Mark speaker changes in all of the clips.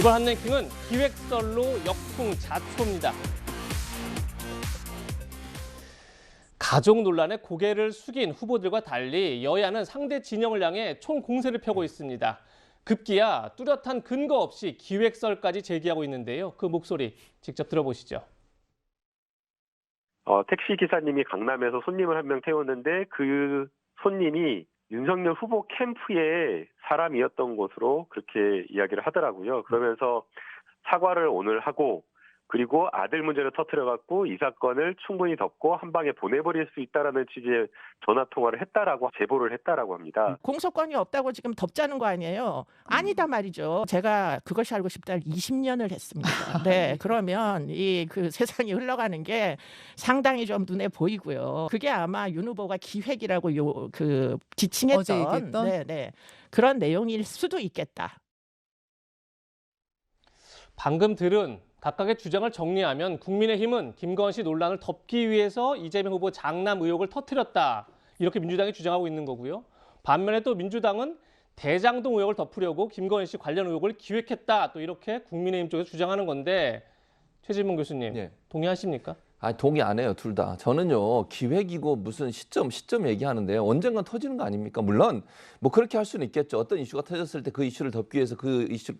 Speaker 1: 이번 한 랭킹은 기획설로 역풍자초입니다. 가족 논란에 고개를 숙인 후보들과 달리 여야는 상대 진영을 향해 총공세를 펴고 있습니다. 급기야 뚜렷한 근거 없이 기획설까지 제기하고 있는데요. 그 목소리 직접 들어보시죠.
Speaker 2: 택시 기사님이 강남에서 손님을 한 명 태웠는데 그 손님이 윤석열 후보 캠프의 사람이었던 것으로 그렇게 이야기를 하더라고요. 그러면서 사과를 오늘 하고 그리고 아들 문제를 터뜨려갖고 이 사건을 충분히 덮고 한 방에 보내버릴 수 있다라는 취지의 전화 통화를 했다라고 제보를 했다라고 합니다.
Speaker 3: 공소권이 없다고 지금 덮자는 거 아니에요? 아니다 말이죠. 제가 그것이 알고 싶다 20년을 했습니다. 네, 그러면 그 세상이 흘러가는 게 상당히 좀 눈에 보이고요. 그게 아마 윤 후보가 기획이라고 지칭했던
Speaker 4: 어제 얘기했던?
Speaker 3: 네, 그런 내용일 수도 있겠다.
Speaker 1: 방금 들은 각각의 주장을 정리하면 국민의힘은 김건희 씨 논란을 덮기 위해서 이재명 후보 장남 의혹을 터뜨렸다. 이렇게 민주당이 주장하고 있는 거고요. 반면에 또 민주당은 대장동 의혹을 덮으려고 김건희 씨 관련 의혹을 기획했다. 또 이렇게 국민의힘 쪽에서 주장하는 건데 최진봉 교수님 동의하십니까?
Speaker 5: 동의 안 해요, 둘 다. 저는요, 기획이고 무슨 시점 얘기하는데요. 언젠간 터지는 거 아닙니까? 물론, 뭐 그렇게 할 수는 있겠죠. 어떤 이슈가 터졌을 때 그 이슈를 덮기 위해서 그 이슈,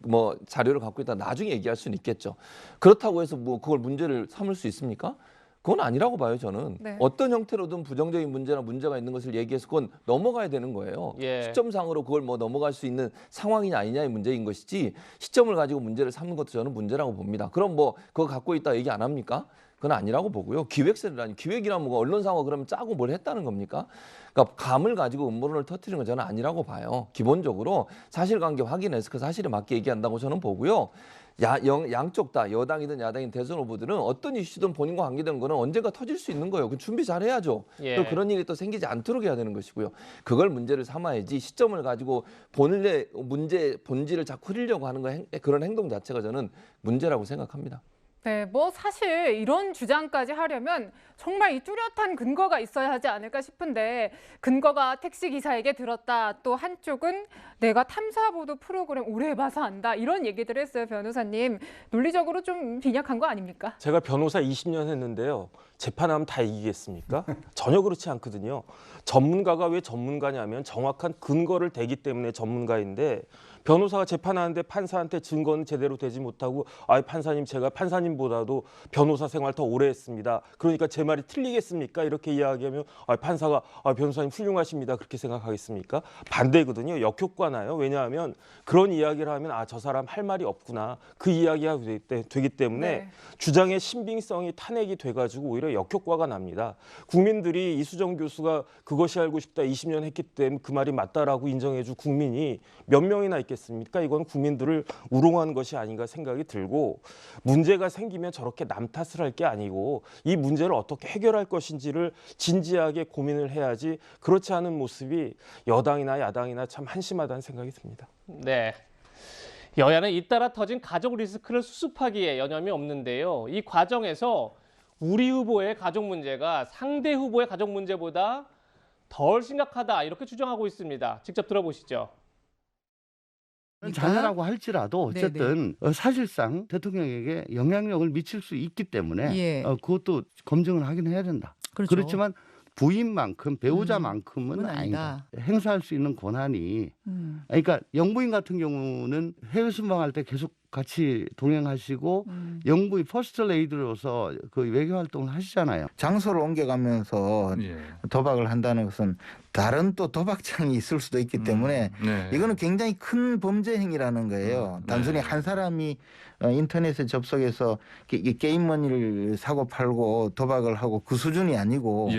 Speaker 5: 자료를 갖고 있다 나중에 얘기할 수는 있겠죠. 그렇다고 해서 그걸 문제를 삼을 수 있습니까? 그건 아니라고 봐요, 저는.
Speaker 4: 네. 어떤
Speaker 5: 어떤 형태로든 부정적인 문제가 있는 것을 얘기해서 그건 넘어가야 되는 거예요. 시점상으로 그걸 넘어갈 수 있는 상황이냐 아니냐의 문제인 것이지 시점을 가지고 문제를 삼는 것도 저는 문제라고 봅니다. 그럼 그거 갖고 있다 얘기 안 합니까? 그건 아니라고 보고요. 기획설이라니 기획이라면 언론상으로 그러면 짜고 뭘 했다는 겁니까? 그러니까 감을 가지고 음모론을 터뜨리는 건 저는 아니라고 봐요. 기본적으로 사실관계 확인해서 그 사실에 맞게 얘기한다고 저는 보고요. 양쪽 다 여당이든 야당이든 대선 후보들은 어떤 이슈든 본인과 관계된 거는 언젠가 터질 수 있는 거예요. 그 준비 잘 해야죠. 또 그런 일이 또 생기지 않도록 해야 되는 것이고요. 그걸 문제를 삼아야지 시점을 가지고 본래 문제 본질을 자꾸 흐리려고 하는 그런 행동 자체가 저는 문제라고 생각합니다.
Speaker 4: 네, 사실 이런 주장까지 하려면 정말 이 뚜렷한 근거가 있어야 하지 않을까 싶은데 근거가 택시기사에게 들었다. 또 한쪽은 내가 탐사보도 프로그램 오래 봐서 안다. 이런 얘기들을 했어요, 변호사님. 논리적으로 좀 빈약한 거 아닙니까?
Speaker 6: 제가 변호사 20년 했는데요. 재판하면 다 이기겠습니까? 전혀 그렇지 않거든요. 전문가가 왜 전문가냐면 정확한 근거를 대기 때문에 전문가인데 변호사가 재판하는데 판사한테 증거는 제대로 되지 못하고 판사님 제가 판사님보다도 변호사 생활 더 오래 했습니다. 그러니까 제 말이 틀리겠습니까? 이렇게 이야기하면 판사가 변호사님 훌륭하십니다. 그렇게 생각하겠습니까? 반대거든요. 역효과나요. 왜냐하면 그런 이야기를 하면 저 사람 할 말이 없구나. 그 이야기가 되기 때문에 주장의 신빙성이 탄핵이 돼가지고 오히려 역효과가 납니다. 국민들이 이수정 교수가 그것이 알고 싶다 20년 했기 때문에 그 말이 맞다라고 인정해줄 국민이 몇 명이나 있겠습니까? 이건 국민들을 우롱한 것이 아닌가 생각이 들고 문제가 생기면 저렇게 남 탓을 할 게 아니고 이 문제를 어떻게 해결할 것인지를 진지하게 고민을 해야지 그렇지 않은 모습이 여당이나 야당이나 참 한심하다는 생각이 듭니다.
Speaker 1: 네. 여야는 잇따라 터진 가족 리스크를 수습하기에 여념이 없는데요. 이 과정에서 우리 후보의 가족 문제가 상대 후보의 가족 문제보다 덜 심각하다 이렇게 주장하고 있습니다. 직접 들어보시죠.
Speaker 7: 자녀라고 할지라도 어쨌든 사실상 대통령에게 영향력을 미칠 수 있기 때문에 그것도 검증을 하긴 해야 된다.
Speaker 4: 그렇죠.
Speaker 7: 그렇지만 부인만큼 배우자만큼은 아니다. 행사할 수 있는 권한이 그러니까 영부인 같은 경우는 해외 순방할 때 계속 같이 동행하시고 영부인 퍼스트 레이디로서 그 외교 활동을 하시잖아요.
Speaker 8: 장소를 옮겨가면서 도박을 한다는 것은 다른 또 도박장이 있을 수도 있기 때문에 이거는 굉장히 큰 범죄 행위라는 거예요. 단순히 한 사람이 인터넷에 접속해서 게임머니를 사고 팔고 도박을 하고 그 수준이 아니고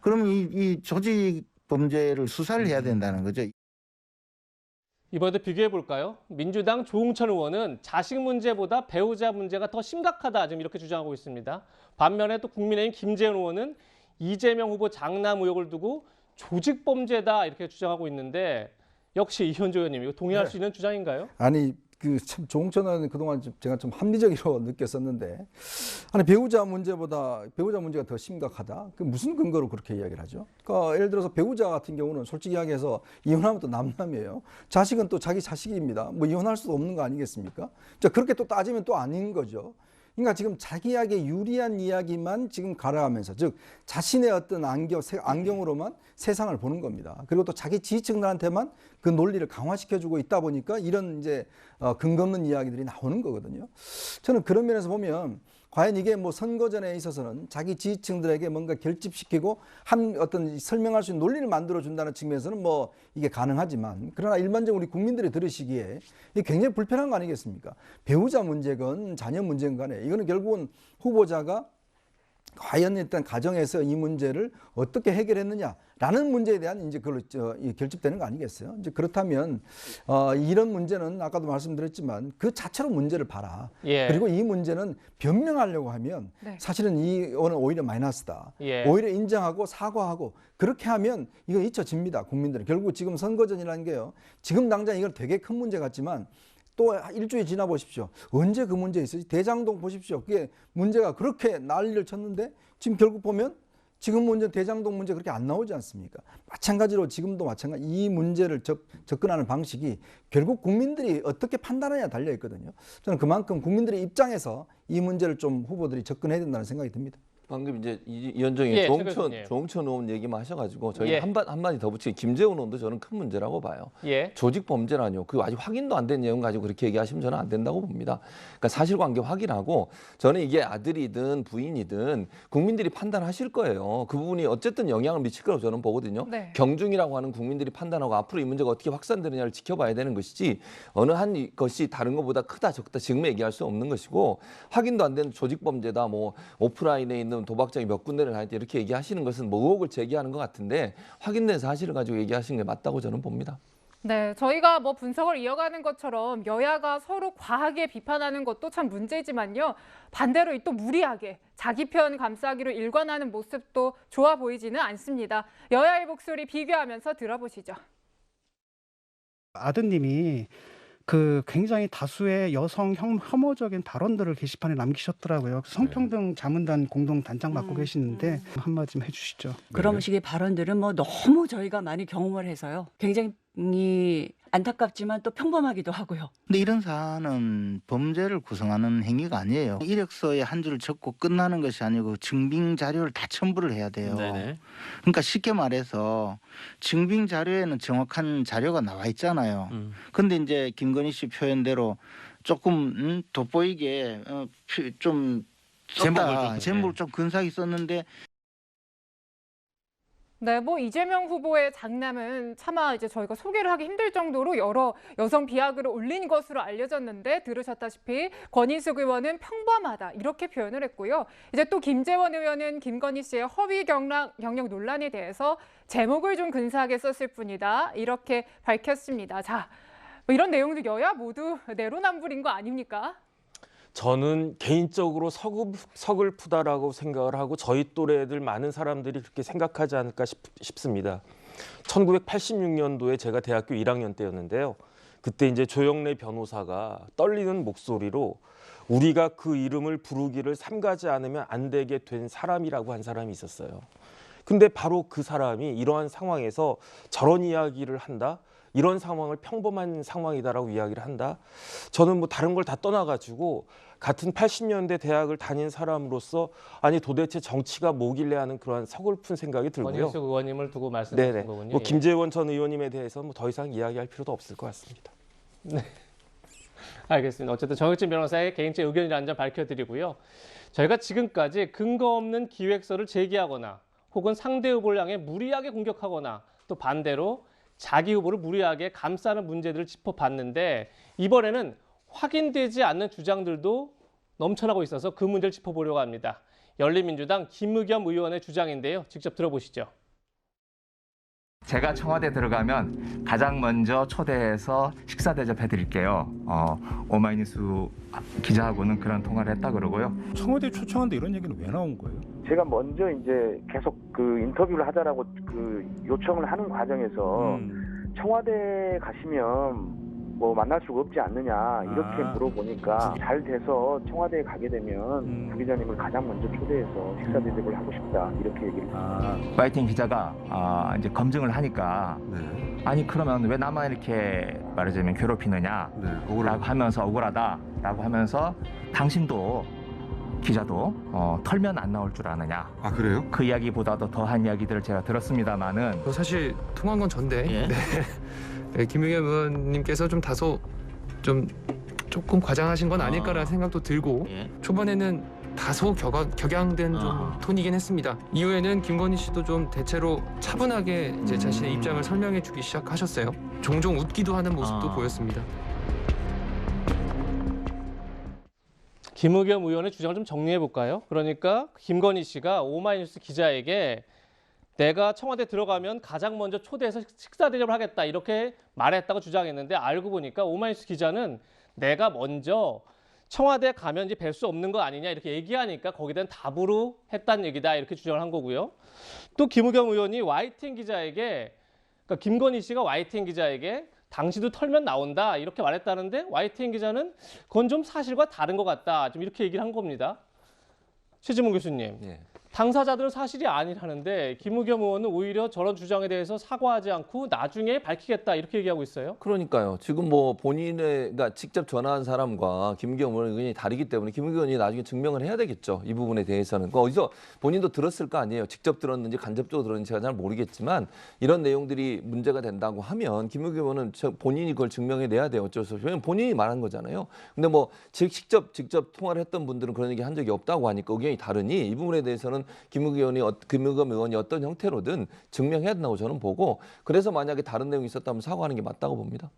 Speaker 8: 그러면 이 조직 범죄를 수사를 해야 된다는 거죠.
Speaker 1: 이번에도 비교해 볼까요? 민주당 조홍천 의원은 자식 문제보다 배우자 문제가 더 심각하다 지금 이렇게 주장하고 있습니다. 반면에 또 국민의힘 김재현 의원은 이재명 후보 장남 의혹을 두고 조직 범죄다 이렇게 주장하고 있는데 역시 이현주 의원님 이거 동의할 수 있는 주장인가요?
Speaker 9: 아니 참 조홍천 의원은 그동안 제가 좀 합리적으로 느꼈었는데 아니 배우자 문제가 더 심각하다. 그 무슨 근거로 그렇게 이야기를 하죠? 그러니까 예를 들어서 배우자 같은 경우는 솔직히 이야기해서 이혼하면 또 남남이에요. 자식은 또 자기 자식입니다. 뭐 이혼할 수도 없는 거 아니겠습니까? 자, 그렇게 또 따지면 또 아닌 거죠. 그러니까 지금 자기에게 유리한 이야기만 지금 가라하면서 즉 자신의 어떤 안경으로만 세상을 보는 겁니다. 그리고 또 자기 지지층들한테만 그 논리를 강화시켜주고 있다 보니까 이런 이제 근거 없는 이야기들이 나오는 거거든요. 저는 그런 면에서 보면 과연 이게 뭐 선거전에 있어서는 자기 지지층들에게 뭔가 결집시키고 어떤 설명할 수 있는 논리를 만들어준다는 측면에서는 뭐 이게 가능하지만 그러나 일반적으로 우리 국민들이 들으시기에 이게 굉장히 불편한 거 아니겠습니까? 배우자 문제건 자녀 문제건 간에 이거는 결국은 후보자가 과연 일단 가정에서 이 문제를 어떻게 해결했느냐라는 문제에 대한 이제 그걸로 결집되는 거 아니겠어요? 이제 그렇다면 이런 문제는 아까도 말씀드렸지만 그 자체로 문제를 봐라.
Speaker 1: 예.
Speaker 9: 그리고 이 문제는 변명하려고 하면
Speaker 4: 네.
Speaker 9: 사실은 이거는 오히려 마이너스다.
Speaker 1: 예.
Speaker 9: 오히려 인정하고 사과하고 그렇게 하면 이거 잊혀집니다. 국민들은. 결국 지금 선거전이라는 게요. 지금 당장 이걸 되게 큰 문제 같지만 또 일주일 지나 보십시오. 언제 그 문제 있었지? 대장동 보십시오. 그게 문제가 그렇게 난리를 쳤는데 지금 결국 보면 지금 문제 대장동 문제 그렇게 안 나오지 않습니까? 마찬가지로 지금도 마찬가지 이 문제를 접근하는 방식이 결국 국민들이 어떻게 판단하느냐 달려 있거든요. 저는 그만큼 국민들의 입장에서 이 문제를 좀 후보들이 접근해야 된다는 생각이 듭니다.
Speaker 5: 방금 이제 이현정이
Speaker 1: 예,
Speaker 5: 조홍천 의원 얘기만 하셔가지고 저희
Speaker 1: 예.
Speaker 5: 한마디 더 붙이면 김재원 의원도 저는 큰 문제라고 봐요.
Speaker 1: 예.
Speaker 5: 조직 범죄라뇨. 그 아직 확인도 안 된 내용 가지고 그렇게 얘기하시면 저는 안 된다고 봅니다. 그러니까 사실관계 확인하고 저는 이게 아들이든 부인이든 국민들이 판단하실 거예요. 그 부분이 어쨌든 영향을 미칠 거라고 저는 보거든요.
Speaker 4: 네.
Speaker 5: 경중이라고 하는 국민들이 판단하고 앞으로 이 문제가 어떻게 확산되느냐를 지켜봐야 되는 것이지 어느 한 것이 다른 것보다 크다 적다 지금 얘기할 수 없는 것이고 확인도 안 된 조직 범죄다 뭐 오프라인에 있는 도박장이 몇 군데를 할 때 이렇게 얘기하시는 것은 뭐 의혹을 제기하는 것 같은데 확인된 사실을 가지고 얘기하시는 게 맞다고 저는 봅니다.
Speaker 4: 네, 저희가 뭐 분석을 이어가는 것처럼 여야가 서로 과하게 비판하는 것도 참 문제지만요. 반대로 또 무리하게 자기 편 감싸기로 일관하는 모습도 좋아 보이지는 않습니다. 여야의 목소리 비교하면서 들어보시죠.
Speaker 10: 아드님이 그 굉장히 다수의 여성 혐오적인 발언들을 게시판에 남기셨더라고요. 성평등 자문단 공동 단장 맡고 계시는데 한마디 좀 해주시죠.
Speaker 11: 그런 식의 발언들은 뭐 너무 저희가 많이 경험을 해서요. 굉장히 안타깝지만 또 평범하기도 하고요.
Speaker 8: 근데 이런 사안은 범죄를 구성하는 행위가 아니에요. 이력서에 한 줄 적고 끝나는 것이 아니고 증빙 자료를 다 첨부를 해야 돼요.
Speaker 12: 네네.
Speaker 8: 그러니까 쉽게 말해서 증빙 자료에는 정확한 자료가 나와 있잖아요. 근데 이제 김건희 씨 표현대로 조금 돋보이게 좀 제목을 좀 근사하게 썼는데
Speaker 4: 네, 뭐 이재명 후보의 장남은 차마 이제 저희가 소개를 하기 힘들 정도로 여러 여성 비하글을 올린 것으로 알려졌는데 들으셨다시피 권인숙 의원은 평범하다 이렇게 표현을 했고요. 이제 또 김재원 의원은 김건희 씨의 허위 경력 논란에 대해서 제목을 좀 근사하게 썼을 뿐이다 이렇게 밝혔습니다. 자, 뭐 이런 내용도 여야 모두 내로남불인 거 아닙니까?
Speaker 6: 저는 개인적으로 서글프다라고 생각을 하고 저희 또래들 많은 사람들이 그렇게 생각하지 않을까 싶습니다. 1986년도에 제가 대학교 1학년 때였는데요. 그때 이제 조영래 변호사가 떨리는 목소리로 우리가 그 이름을 부르기를 삼가지 않으면 안 되게 된 사람이라고 한 사람이 있었어요. 근데 바로 그 사람이 이러한 상황에서 저런 이야기를 한다? 이런 상황을 평범한 상황이다라고 이야기를 한다. 저는 뭐 다른 걸 다 떠나가지고 같은 80년대 대학을 다닌 사람으로서 아니 도대체 정치가 뭐길래 하는 그런 서글픈 생각이 들고요.
Speaker 1: 권인숙 의원님을 두고 말씀하신 거군요.
Speaker 6: 뭐
Speaker 1: 예.
Speaker 6: 김재원 전 의원님에 대해서 뭐 더 이상 이야기할 필요도 없을 것 같습니다.
Speaker 1: 네. 알겠습니다. 어쨌든 정혁진 변호사의 개인적 의견이라는 점 밝혀드리고요. 저희가 지금까지 근거 없는 기획서를 제기하거나 혹은 상대 후보를 향해 무리하게 공격하거나 또 반대로 자기 후보를 무리하게 감싸는 문제들을 짚어봤는데 이번에는 확인되지 않는 주장들도 넘쳐나고 있어서 그 문제를 짚어보려고 합니다. 열린민주당 김의겸 의원의 주장인데요. 직접 들어보시죠.
Speaker 13: 제가 청와대 들어가면 가장 먼저 초대해서 식사 대접해드릴게요. 오마이뉴스 기자하고는 그런 통화를 했다 그러고요.
Speaker 14: 청와대 초청한데 이런 얘기는 왜 나온 거예요?
Speaker 15: 제가 먼저 이제 계속 그 인터뷰를 하자라고 그 요청을 하는 과정에서 청와대 가시면 뭐 만날 수가 없지 않느냐 이렇게 물어보니까 잘 돼서 청와대에 가게 되면 부 기자님을 가장 먼저 초대해서 식사 대접을 하고 싶다 이렇게 얘기를 했습니다.
Speaker 13: 파이팅 기자가 이제 검증을 하니까 아니 그러면 왜 나만 이렇게 말하자면 괴롭히느냐 라고 하면서 억울하다라고 하면서 당신도 기자도 털면 안 나올 줄 아느냐.
Speaker 12: 아 그래요?
Speaker 13: 그 이야기보다도 더한 이야기들을 제가 들었습니다마는
Speaker 16: 사실 통한 건 전데 네, 김의겸 의원님께서 좀 다소 조금 과장하신 건 아닐까라는 생각도 들고 초반에는 다소 격양된 좀 톤이긴 했습니다. 이후에는 김건희 씨도 좀 대체로 차분하게 이제 자신의 입장을 설명해주기 시작하셨어요. 종종 웃기도 하는 모습도 보였습니다.
Speaker 1: 김의겸 의원의 주장을 좀 정리해 볼까요? 그러니까 김건희 씨가 오마이뉴스 기자에게 내가 청와대 들어가면 가장 먼저 초대해서 식사 대접을 하겠다 이렇게 말했다고 주장했는데 알고 보니까 오마이뉴스 기자는 내가 먼저 청와대 가면 이제 뵐 수 없는 거 아니냐 이렇게 얘기하니까 거기에 대한 답으로 했다는 얘기다 이렇게 주장을 한 거고요. 또 김의겸 의원이 YTN 기자에게 그러니까 김건희 씨가 YTN 기자에게 당시도 털면 나온다 이렇게 말했다는데 YTN 기자는 그건 좀 사실과 다른 것 같다 좀 이렇게 얘기를 한 겁니다. 최지문 교수님. 당사자들은 사실이 아니라는데 김의겸 의원은 오히려 저런 주장에 대해서 사과하지 않고 나중에 밝히겠다 이렇게 얘기하고 있어요.
Speaker 5: 그러니까요. 지금 뭐 그러니까 직접 전화한 사람과 김의겸 의원이 다르기 때문에 김의겸 의원이 나중에 증명을 해야 되겠죠. 이 부분에 대해서는. 어디서 본인도 들었을 거 아니에요. 직접 들었는지 간접적으로 들었는지 제가 잘 모르겠지만 이런 내용들이 문제가 된다고 하면 김의겸 의원은 본인이 그걸 증명해내야 돼요. 어쩔 수 없이. 왜냐면 본인이 말한 거잖아요. 근데 뭐 직접 통화를 했던 분들은 그런 얘기 한 적이 없다고 하니까 의견이 다르니 이 부분에 대해서는 김의겸 의원이 어떤 형태로든 증명해야 된다고 저는 보고 그래서 만약에 다른 내용이 있었다면 사과하는 게 맞다고 봅니다.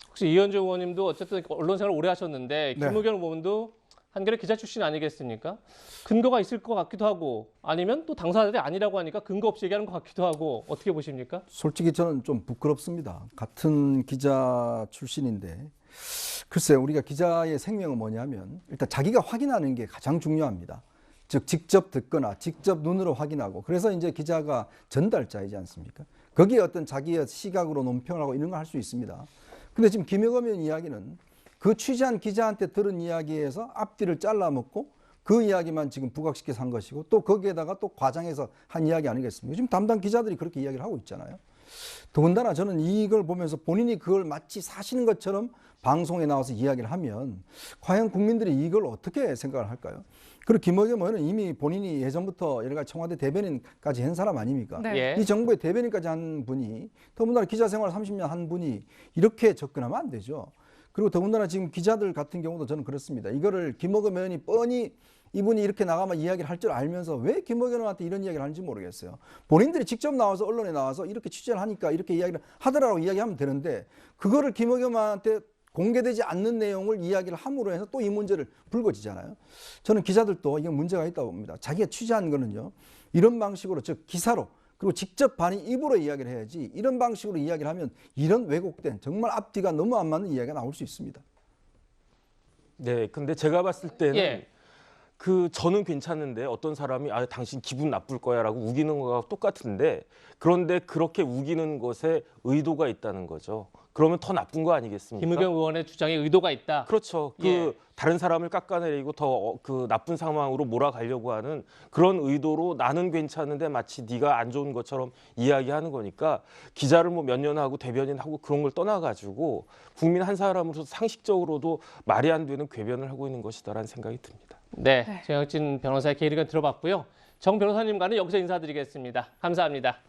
Speaker 1: 혹시 이현주 의원님도 어쨌든 언론 생활을 오래 하셨는데 김의겸 의원도 한겨레 기자 출신 아니겠습니까? 근거가 있을 것 같기도 하고 아니면 또 당사자들이 아니라고 하니까 근거 없이 얘기하는 것 같기도 하고 어떻게 보십니까?
Speaker 9: 솔직히 저는 좀 부끄럽습니다. 같은 기자 출신인데 글쎄요. 우리가 기자의 생명은 뭐냐면 일단 자기가 확인하는 게 가장 중요합니다. 즉 직접 듣거나 직접 눈으로 확인하고 그래서 이제 기자가 전달자이지 않습니까? 거기에 어떤 자기의 시각으로 논평을 하고 이런 걸 할 수 있습니다. 근데 지금 김의겸 의원 이야기는 그 취재한 기자한테 들은 이야기에서 앞뒤를 잘라먹고 그 이야기만 지금 부각시켜서 한 것이고 또 거기에다가 또 과장해서 한 이야기 아니겠습니까? 지금 담당 기자들이 그렇게 이야기를 하고 있잖아요. 더군다나 저는 이걸 보면서 본인이 그걸 마치 사실인 것처럼 방송에 나와서 이야기를 하면 과연 국민들이 이걸 어떻게 생각을 할까요? 그리고 김의겸 의원은 이미 본인이 예전부터 여러 가지 청와대 대변인까지 한 사람 아닙니까? 이 정부의 대변인까지 한 분이 더군다나 기자 생활 30년 한 분이 이렇게 접근하면 안 되죠. 그리고 더군다나 지금 기자들 같은 경우도 저는 그렇습니다. 이거를 김의겸 의원이 뻔히 이분이 이렇게 나가면 이야기를 할 줄 알면서 왜 김의겸 의원한테 이런 이야기를 하는지 모르겠어요. 본인들이 직접 나와서 언론에 나와서 이렇게 취재를 하니까 이렇게 이야기를 하더라고 이야기하면 되는데 그거를 김의겸 의원한테 공개되지 않는 내용을 이야기를 함으로 해서 또 이 문제를 불거지잖아요. 저는 기자들도 이게 문제가 있다고 봅니다. 자기가 취재한 거는요. 이런 방식으로 즉 기사로 그리고 직접 본인 입으로 이야기를 해야지 이런 방식으로 이야기를 하면 이런 왜곡된 정말 앞뒤가 너무 안 맞는 이야기가 나올 수 있습니다.
Speaker 6: 네, 근데 제가 봤을 때는 저는 괜찮은데 어떤 사람이 당신 기분 나쁠 거야라고 우기는 거와 똑같은데 그런데 그렇게 우기는 것에 의도가 있다는 거죠. 그러면 더 나쁜 거 아니겠습니까?
Speaker 1: 김의겸 의원의 주장에 의도가 있다.
Speaker 6: 그렇죠. 다른 사람을 깎아내리고 더 나쁜 상황으로 몰아가려고 하는 그런 의도로 나는 괜찮은데 마치 네가 안 좋은 것처럼 이야기하는 거니까 기자를 뭐 몇 년 하고 대변인하고 그런 걸 떠나가지고 국민 한 사람으로서 상식적으로도 말이 안 되는 궤변을 하고 있는 것이다라는 생각이 듭니다.
Speaker 1: 네, 정혁진 변호사의 개의견 들어봤고요. 정 변호사님과는 여기서 인사드리겠습니다. 감사합니다.